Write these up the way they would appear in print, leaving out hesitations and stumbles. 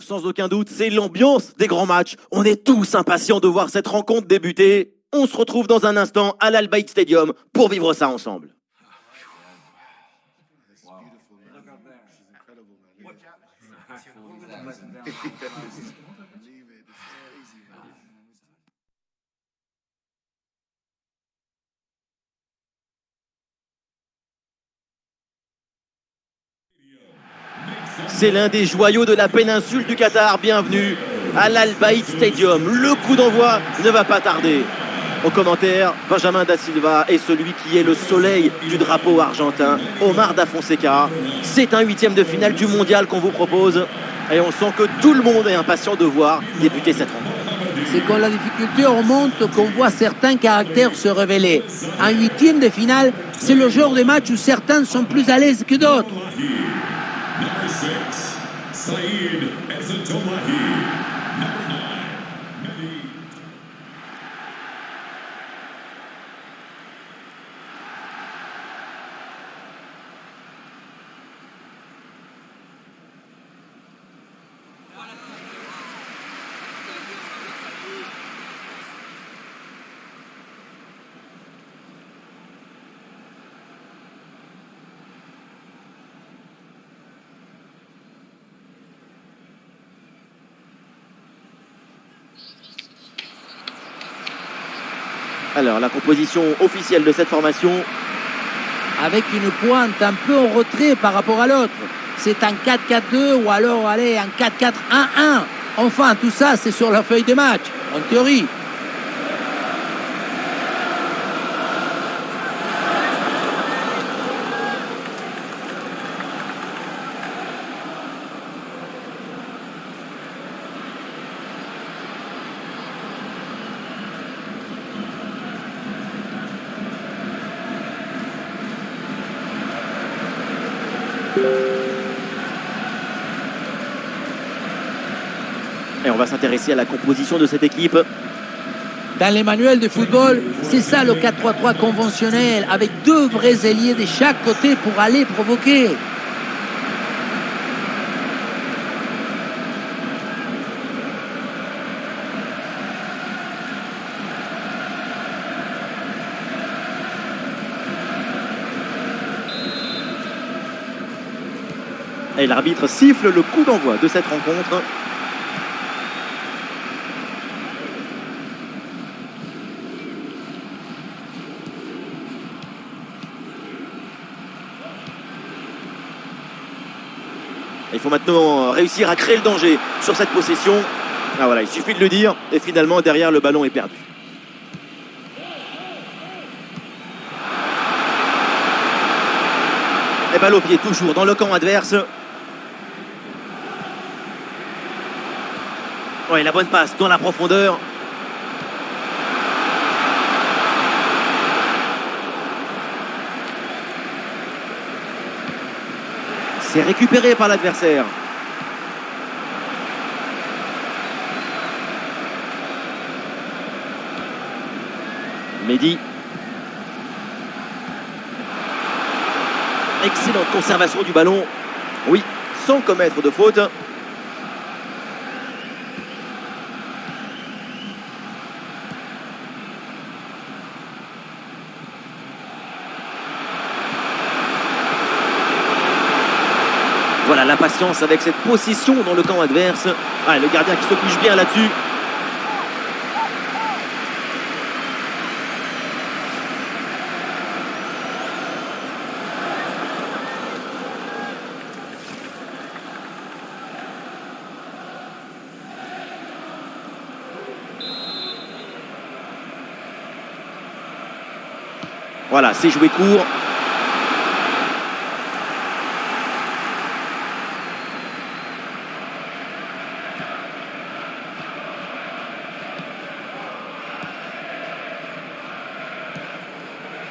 sans aucun doute, c'est l'ambiance des grands matchs. On est tous impatients de voir cette rencontre débuter. On se retrouve dans un instant à l'Al Bayt Stadium pour vivre ça ensemble. C'est l'un des joyaux de la péninsule du Qatar. Bienvenue à l'Al Bayt Stadium. Le coup d'envoi ne va pas tarder. Au commentaire, Benjamin Da Silva et celui qui est le soleil du drapeau argentin, Omar Da Fonseca. C'est un 8e de finale du mondial qu'on vous propose. Et on sent que tout le monde est impatient de voir débuter cette rencontre. C'est quand la difficulté remonte qu'on voit certains caractères se révéler. Un 8e de finale, c'est le genre de match où certains sont plus à l'aise que d'autres. Alors, la composition officielle de cette formation. Avec une pointe un peu en retrait par rapport à l'autre. C'est un 4-4-2 ou alors, allez, un 4-4-1-1. Enfin, tout ça, c'est sur la feuille de match, en théorie. Et on va s'intéresser à la composition de cette équipe. Dans les manuels de football, c'est ça le 4-3-3 conventionnel, avec deux vrais ailiers de chaque côté pour aller provoquer. Et l'arbitre siffle le coup d'envoi de cette rencontre. Il faut maintenant réussir à créer le danger sur cette possession. Ah voilà, il suffit de le dire. Et finalement, derrière, le ballon est perdu. Et balle au pied, toujours dans le camp adverse. Ouais, la bonne passe dans la profondeur. C'est récupéré par l'adversaire. Mehdi. Excellente conservation du ballon. Oui, sans commettre de faute. Voilà la patience avec cette possession dans le camp adverse. Ah, le gardien qui s'oblige bien là-dessus. Voilà, c'est joué court.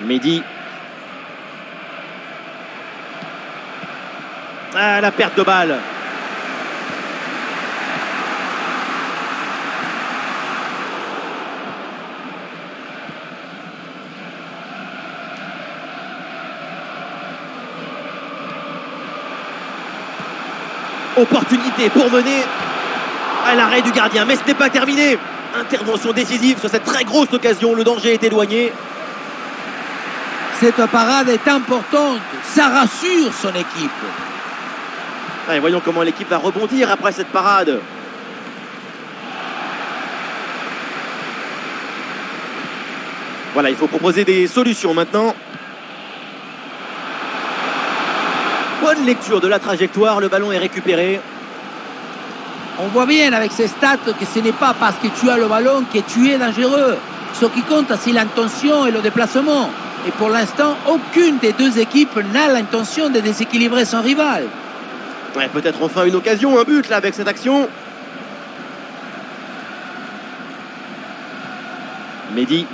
Mehdi. Ah, la perte de balle. Opportunité pour mener. À l'arrêt du gardien, mais ce n'est pas terminé. Intervention décisive sur cette très grosse occasion. Le danger est éloigné. Cette parade est importante. Ça rassure son équipe. Allez, voyons comment l'équipe va rebondir après cette parade. Voilà, il faut proposer des solutions maintenant. Bonne lecture de la trajectoire, le ballon est récupéré. On voit bien avec ces stats que ce n'est pas parce que tu as le ballon que tu es dangereux. Ce qui compte, c'est l'intention et le déplacement. Et pour l'instant, aucune des deux équipes n'a l'intention de déséquilibrer son rival. Ouais, peut-être enfin une occasion, un but là avec cette action. Mendy.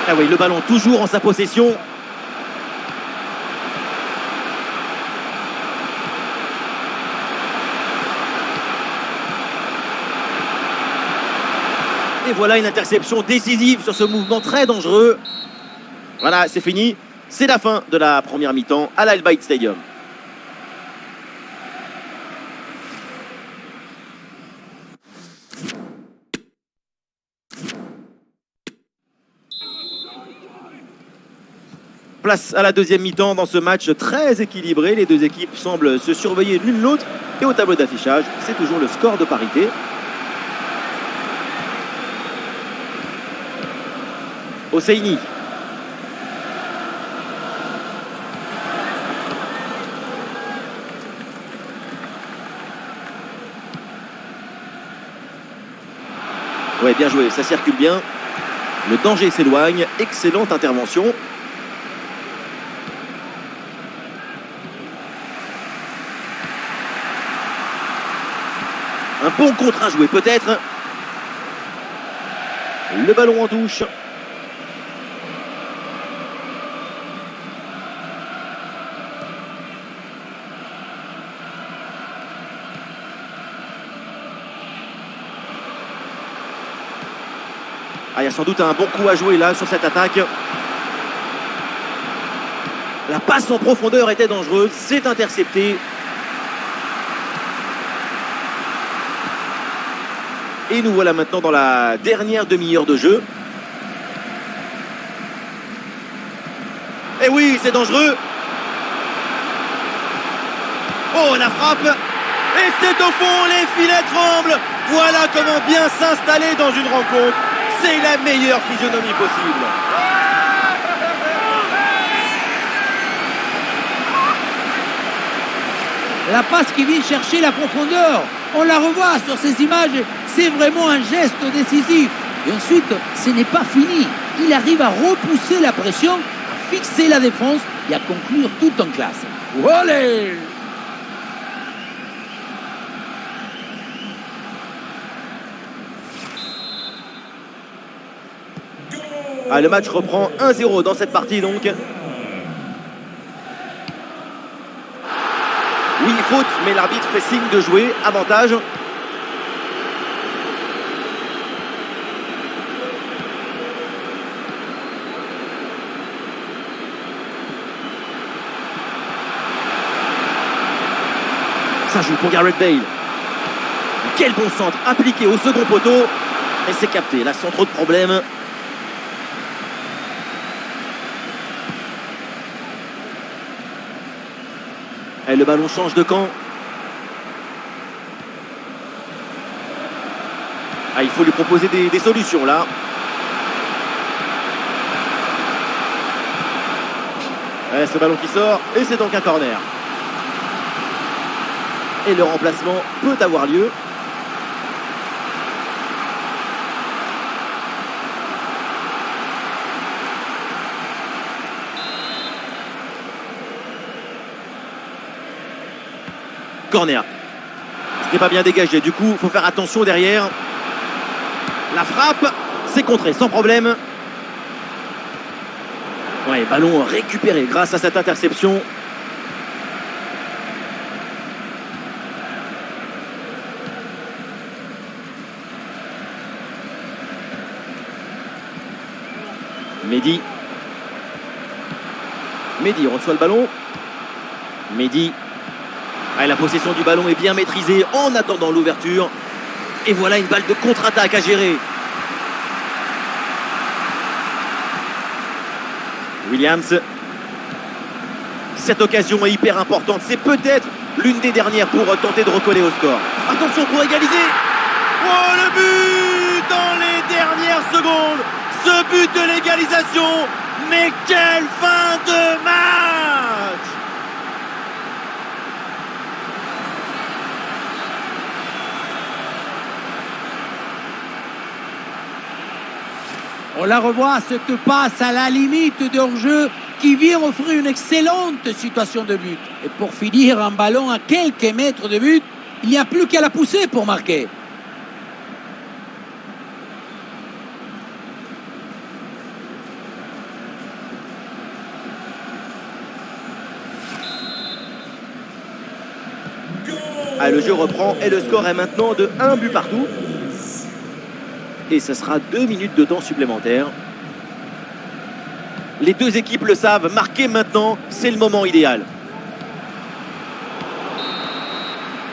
Ah oui, le ballon toujours en sa possession. Et voilà une interception décisive sur ce mouvement très dangereux. Voilà, c'est fini. C'est la fin de la première mi-temps à l'Al Bayt Stadium. Place à la deuxième mi-temps dans ce match très équilibré. Les deux équipes semblent se surveiller l'une l'autre. Et au tableau d'affichage, c'est toujours le score de parité. Hosseini. Ouais, bien joué, ça circule bien. Le danger s'éloigne. Excellente intervention. Un bon contre à jouer peut-être. Le ballon en touche. Ah, il y a sans doute un bon coup à jouer là sur cette attaque. La passe en profondeur était dangereuse. C'est intercepté. Et nous voilà maintenant dans la dernière demi-heure de jeu. Et oui, c'est dangereux. Oh, la frappe. Et c'est au fond, les filets tremblent. Voilà comment bien s'installer dans une rencontre. C'est la meilleure physionomie possible. La passe qui vient chercher la profondeur. On la revoit sur ces images. C'est vraiment un geste décisif. Et ensuite, ce n'est pas fini. Il arrive à repousser la pression, à fixer la défense et à conclure tout en classe. Allez! Ah, le match reprend 1-0 dans cette partie donc. Oui, faute, mais l'arbitre fait signe de jouer. Avantage. Ça joue pour Gareth Bale. Quel bon centre appliqué au second poteau. Et c'est capté, là sans trop de problèmes. Et le ballon change de camp. Ah, il faut lui proposer des solutions là. Et ce ballon qui sort, et c'est donc un corner. Et le remplacement peut avoir lieu. Corner. C'était pas bien dégagé, du coup, il faut faire attention derrière. La frappe, c'est contré sans problème. Ouais, ballon récupéré grâce à cette interception. Mendy. Mendy reçoit le ballon. Mendy. Ah, la possession du ballon est bien maîtrisée en attendant l'ouverture. Et voilà une balle de contre-attaque à gérer. Williams. Cette occasion est hyper importante. C'est peut-être l'une des dernières pour tenter de recoller au score. Attention pour égaliser. Oh, le but dans les dernières secondes. Ce but de l'égalisation. Mais quelle fin de match! On la revoit, cette passe à la limite de hors-jeu qui vient offrir une excellente situation de but. Et pour finir, un ballon à quelques mètres de but, il n'y a plus qu'à la pousser pour marquer. Ah, le jeu reprend et le score est maintenant de 1 but partout. Et ce sera 2 minutes de temps supplémentaire. Les deux équipes le savent, marquer maintenant, c'est le moment idéal.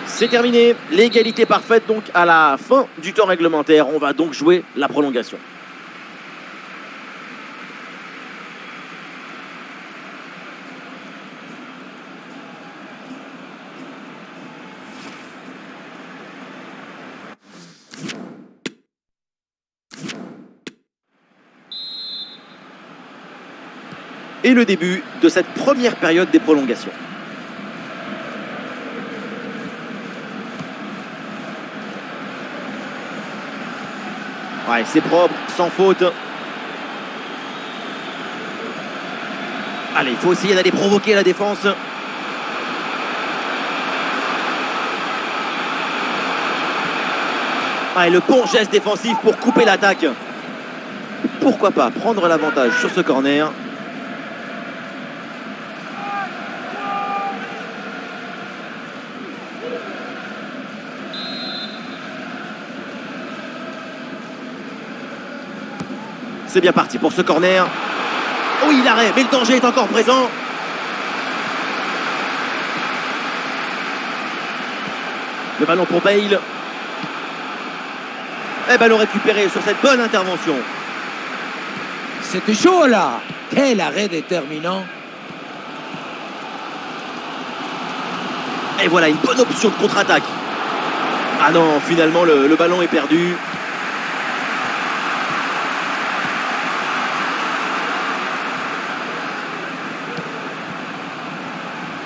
C'est terminé, l'égalité parfaite donc à la fin du temps réglementaire. On va donc jouer la prolongation. Et le début de cette première période des prolongations. Ouais, c'est propre, sans faute. Allez, il faut essayer d'aller provoquer la défense. Ouais, le bon geste défensif pour couper l'attaque. Pourquoi pas prendre l'avantage sur ce corner. C'est bien parti pour ce corner. Oui, l'arrêt, mais le danger est encore présent. Le ballon pour Bale. Et ballon récupéré sur cette bonne intervention. C'était chaud là. Quel arrêt déterminant. Et voilà une bonne option de contre-attaque. Ah non, finalement le ballon est perdu.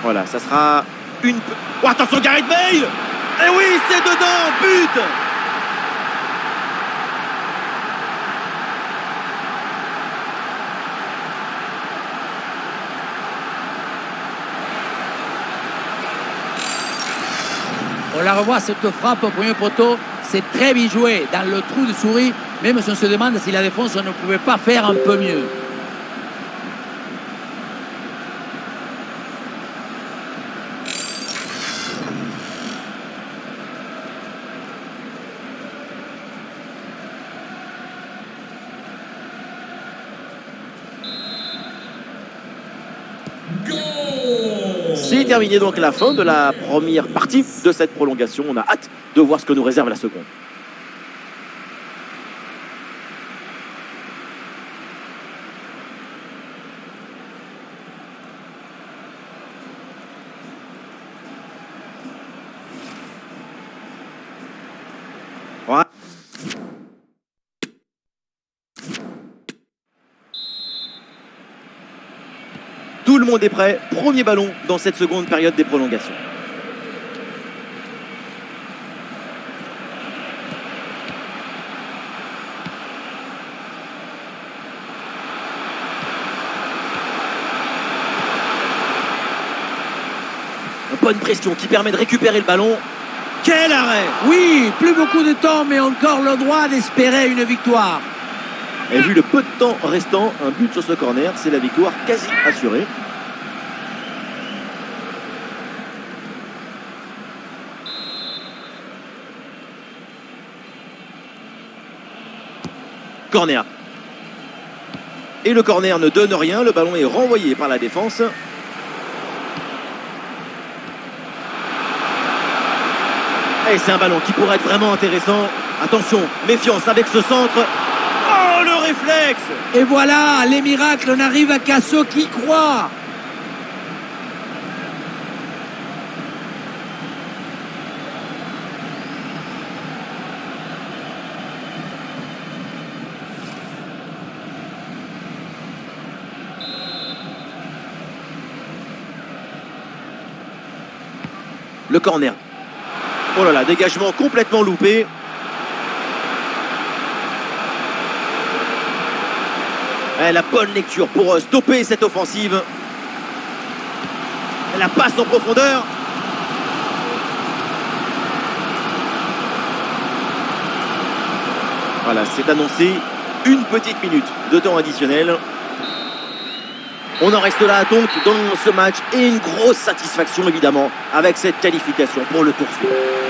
Voilà, ça sera une... Oh, attention, Gareth Bale! Et oui, c'est dedans, but! On la revoit, cette frappe au premier poteau, c'est très bien joué dans le trou de souris, même si on se demande si la défense ne pouvait pas faire un peu mieux. C'est terminé donc la fin de la première partie de cette prolongation. On a hâte de voir ce que nous réserve la seconde. Voilà. Tout le monde est prêt. Premier ballon dans cette seconde période des prolongations. Bonne pression qui permet de récupérer le ballon. Quel arrêt! Oui, plus beaucoup de temps, mais encore le droit d'espérer une victoire. Et vu le peu de temps restant, un but sur ce corner, c'est la victoire quasi assurée. Corner. Et le corner ne donne rien, le ballon est renvoyé par la défense. Et c'est un ballon qui pourrait être vraiment intéressant. Attention, méfiance avec ce centre. Oh, le réflexe! Et voilà, les miracles n'arrivent qu'à ceux qui croient. Le corner. Oh là là, dégagement complètement loupé. La bonne lecture pour stopper cette offensive. La passe en profondeur. Voilà, c'est annoncé. Une petite minute de temps additionnel. On en reste là donc dans ce match et une grosse satisfaction évidemment avec cette qualification pour le tour suivant.